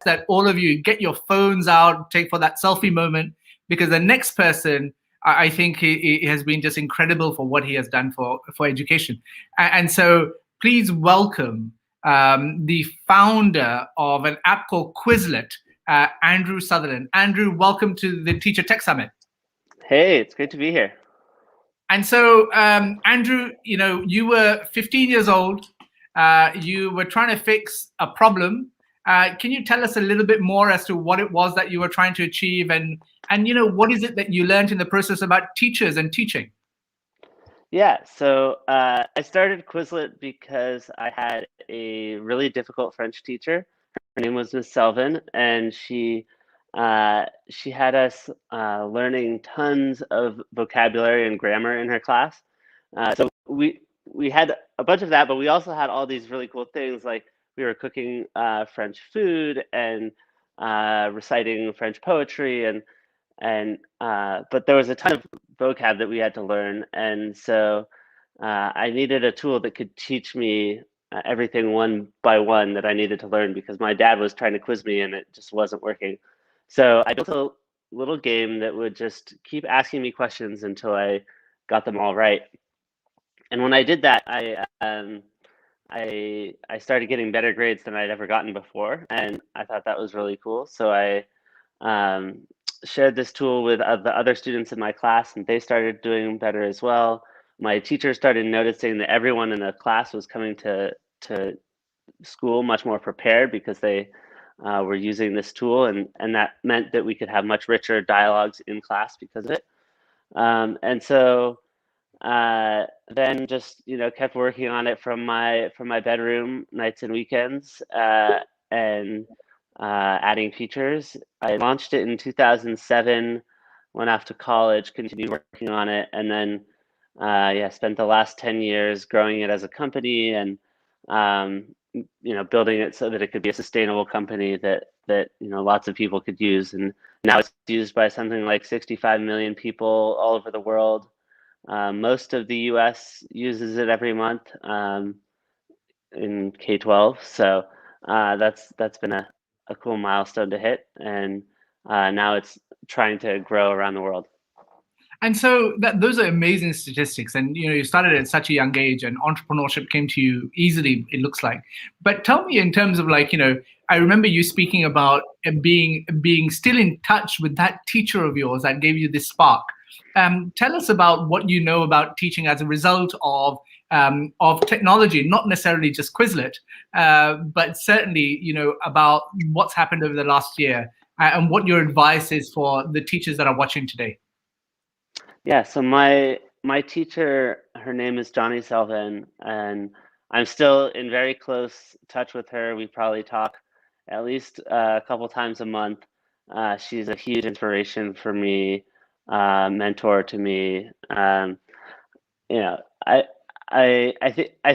that all of you get your phones out, take for that selfie moment, because the next person, I think he has been just incredible for what he has done for education. And so please welcome the founder of an app called Quizlet, Andrew Sutherland. Andrew, welcome to the Teacher Tech Summit. Hey, it's great to be here. And so, Andrew, you were 15 years old. You were trying to fix a problem. Can you tell us a little bit more as to what it was that you were trying to achieve, and what is it that you learned in the process about teachers and teaching? Yeah, so I started Quizlet because I had a really difficult French teacher. Her name was Miss Selvin, and she had us learning tons of vocabulary and grammar in her class. So we had a bunch of that, but we also had all these really cool things, like we were cooking French food and reciting French poetry, but there was a ton of vocab that we had to learn, and so I needed a tool that could teach me everything one by one that I needed to learn, because my dad was trying to quiz me and it just wasn't working. So I built a little game that would just keep asking me questions until I got them all right. And when I did that, I started getting better grades than I'd ever gotten before, and I thought that was really cool. So I shared this tool with the other students in my class, and they started doing better as well. My teacher started noticing that everyone in the class was coming to school much more prepared because they were using this tool, and that meant that we could have much richer dialogues in class because of it. And so then just kept working on it from my bedroom nights and weekends, and adding features. I launched it in 2007, went off to college, continued working on it, and then spent the last 10 years growing it as a company, and building it so that it could be a sustainable company that lots of people could use. And now it's used by something like 65 million people all over the world. Most of the US uses it every month in K-12. So that's been a cool milestone to hit. And now it's trying to grow around the world. And so those are amazing statistics. And you started at such a young age, and entrepreneurship came to you easily, it looks like. But tell me, in terms of I remember you speaking about being still in touch with that teacher of yours that gave you this spark. Tell us about what you know about teaching as a result of technology, not necessarily just Quizlet, but certainly about what's happened over the last year, and what your advice is for the teachers that are watching today. Yeah, so my teacher, her name is Johnny Selvin, and I'm still in very close touch with her. We probably talk at least a couple times a month. She's a huge inspiration for me, mentor to me. I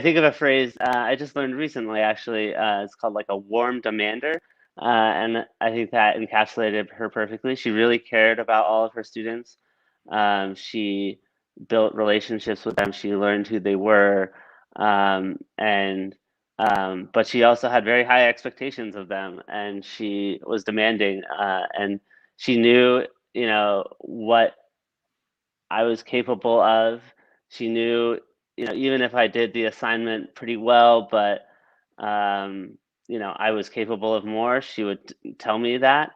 think of a phrase I just learned recently, actually. It's called like a warm demander, and I think that encapsulated her perfectly. She really cared about all of her students. She built relationships with them. She learned who they were, but she also had very high expectations of them, and she was demanding. And she knew, what I was capable of. She knew, even if I did the assignment pretty well, but I was capable of more, she would tell me that.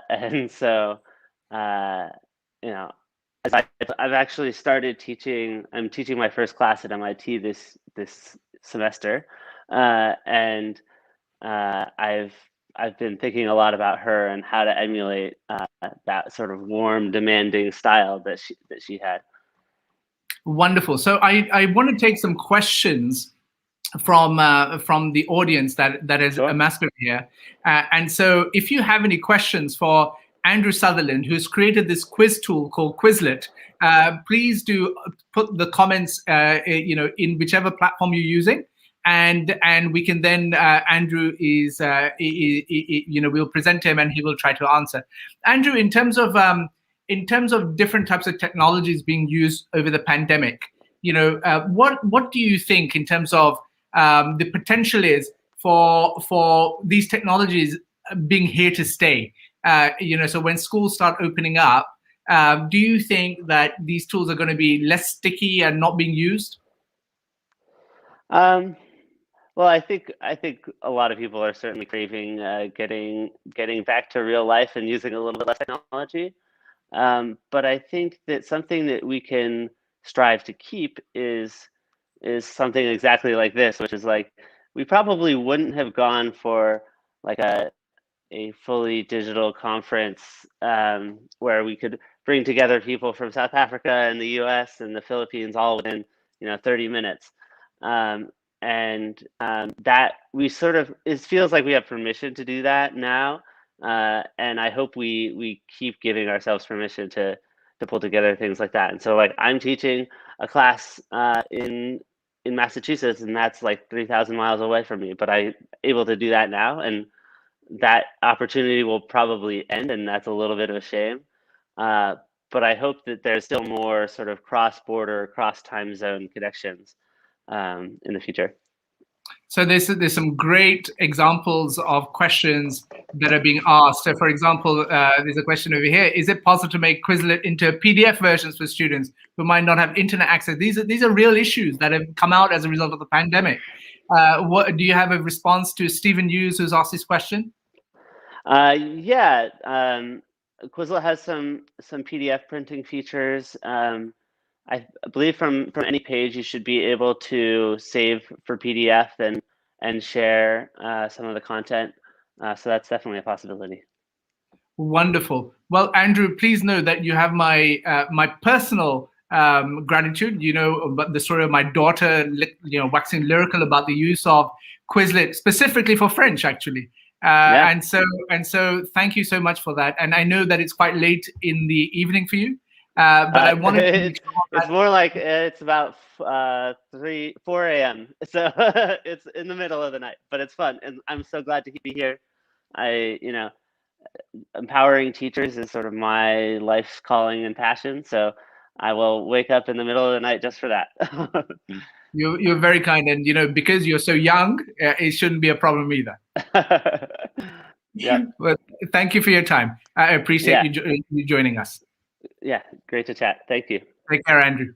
And so, as I've actually started teaching. I'm teaching my first class at MIT this semester, and I've been thinking a lot about her and how to emulate that sort of warm, demanding style that she had. Wonderful. So I want to take some questions from the audience that has amassed here, and so if you have any questions for Andrew Sutherland, who's created this quiz tool called Quizlet, please do put the comments in whichever platform you're using, and we can then Andrew is we'll present him and he will try to answer. Andrew, in terms of different types of technologies being used over the pandemic, what do you think in terms of the potential is for these technologies being here to stay. So when schools start opening up, do you think that these tools are going to be less sticky and not being used? Well, I think a lot of people are certainly craving getting back to real life and using a little bit less technology. But I think that something that we can strive to keep is something exactly like this, which is like we probably wouldn't have gone for like a fully digital conference where we could bring together people from South Africa and the U.S. and the Philippines all within 30 minutes. That we sort of, it feels like we have permission to do that now, and I hope we keep giving ourselves permission to pull together things like that. And so, like, I'm teaching a class in Massachusetts, and that's like 3,000 miles away from me, but I'm able to do that now, and that opportunity will probably end, and that's a little bit of a shame. But I hope that there's still more sort of cross-border, cross-time zone connections in the future. So there's some great examples of questions that are being asked. So, for example, there's a question over here: is it possible to make Quizlet into PDF versions for students who might not have internet access? These are real issues that have come out as a result of the pandemic. What do you have a response to Stephen Hughes, who's asked this question? Yeah, Quizlet has some PDF printing features. I believe from any page you should be able to save for PDF and share some of the content. So that's definitely a possibility. Wonderful. Well, Andrew, please know that you have my my personal gratitude. About the story of my daughter, waxing lyrical about the use of Quizlet specifically for French, actually. Yeah. And so, thank you so much for that. And I know that it's quite late in the evening for you, but I wanted to make sure it's more like it's about 4 a.m. So it's in the middle of the night, but it's fun, and I'm so glad to be here. Empowering teachers is sort of my life's calling and passion. So I will wake up in the middle of the night just for that. You're very kind, and because you're so young, it shouldn't be a problem either. Yeah. Well, thank you for your time. I appreciate you joining us. Yeah, great to chat. Thank you. Take care, Andrew.